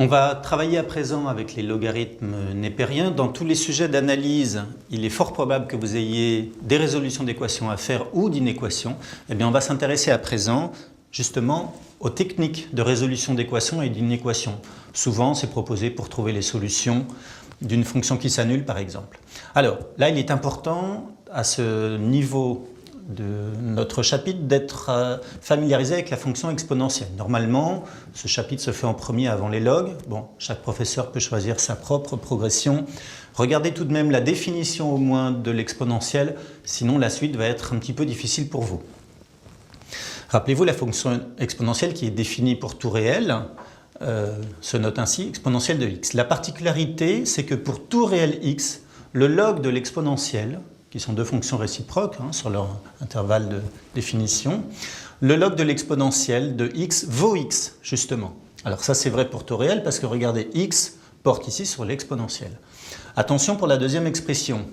On va travailler à présent avec les logarithmes népériens. Dans tous les sujets d'analyse, il est fort probable que vous ayez des résolutions d'équations à faire ou d'inéquations. Eh bien, on va s'intéresser à présent justement aux techniques de résolution d'équations et d'inéquations. Souvent, c'est proposé pour trouver les solutions d'une fonction qui s'annule, par exemple. Alors, là, il est important, à ce niveau de notre chapitre, d'être familiarisé avec la fonction exponentielle. Normalement, ce chapitre se fait en premier avant les logs. Bon, chaque professeur peut choisir sa propre progression. Regardez tout de même la définition au moins de l'exponentielle, sinon la suite va être un petit peu difficile pour vous. Rappelez-vous, la fonction exponentielle qui est définie pour tout réel se note ainsi, exponentielle de x. La particularité, c'est que pour tout réel x, le log de l'exponentielle, qui sont deux fonctions réciproques sur leur intervalle de définition, le log de l'exponentielle de x vaut x, justement. Alors ça, c'est vrai pour tout réel, parce que regardez, x porte ici sur l'exponentielle. Attention pour la deuxième expression.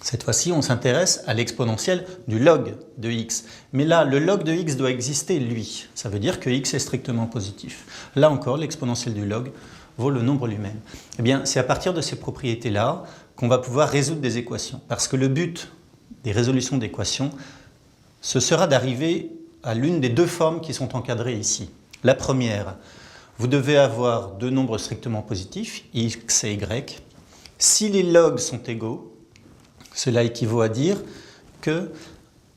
Cette fois-ci, on s'intéresse à l'exponentielle du log de x. Mais là, le log de x doit exister, lui. Ça veut dire que x est strictement positif. Là encore, l'exponentielle du log vaut le nombre lui-même. Eh bien, c'est à partir de ces propriétés-là qu'on va pouvoir résoudre des équations. Parce que le but des résolutions d'équations, ce sera d'arriver à l'une des deux formes qui sont encadrées ici. La première, vous devez avoir deux nombres strictement positifs, x et y. Si les logs sont égaux, cela équivaut à dire que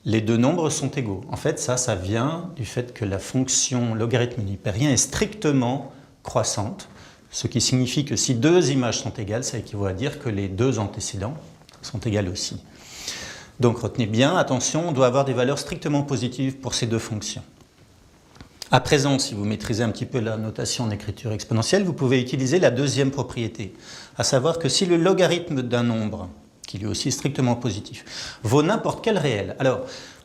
les deux nombres sont égaux. En fait, ça vient du fait que la fonction logarithme népérien est strictement croissante, ce qui signifie que si deux images sont égales, ça équivaut à dire que les deux antécédents sont égales aussi. Donc retenez bien, attention, on doit avoir des valeurs strictement positives pour ces deux fonctions. À présent, si vous maîtrisez un petit peu la notation en écriture exponentielle, vous pouvez utiliser la deuxième propriété, à savoir que si le logarithme d'un nombre, qui lui aussi est strictement positif, vaut n'importe quel réel. Alors,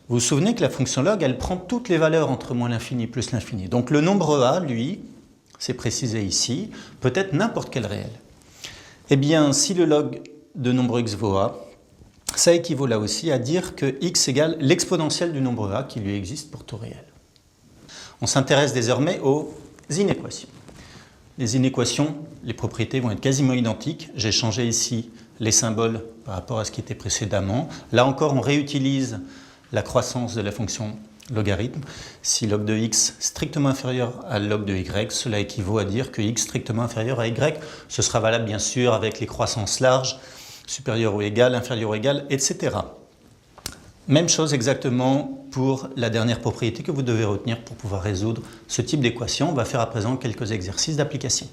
vous vous souvenez que la fonction log, elle prend toutes les valeurs entre moins l'infini plus l'infini. Donc le nombre a, lui, c'est précisé ici, peut être n'importe quel réel. Eh bien, si le log de nombre x vaut a, ça équivaut là aussi à dire que x égale l'exponentielle du nombre a qui lui existe pour tout réel. On s'intéresse désormais aux inéquations. Les inéquations, les propriétés vont être quasiment identiques. J'ai changé ici les symboles par rapport à ce qui était précédemment. Là encore, on réutilise la croissance de la fonction logarithme. Si log de x strictement inférieur à log de y, cela équivaut à dire que x strictement inférieur à y. Ce sera valable bien sûr avec les croissances larges, supérieures ou égales, inférieures ou égales, etc. Même chose exactement pour la dernière propriété que vous devez retenir pour pouvoir résoudre ce type d'équation. On va faire à présent quelques exercices d'application.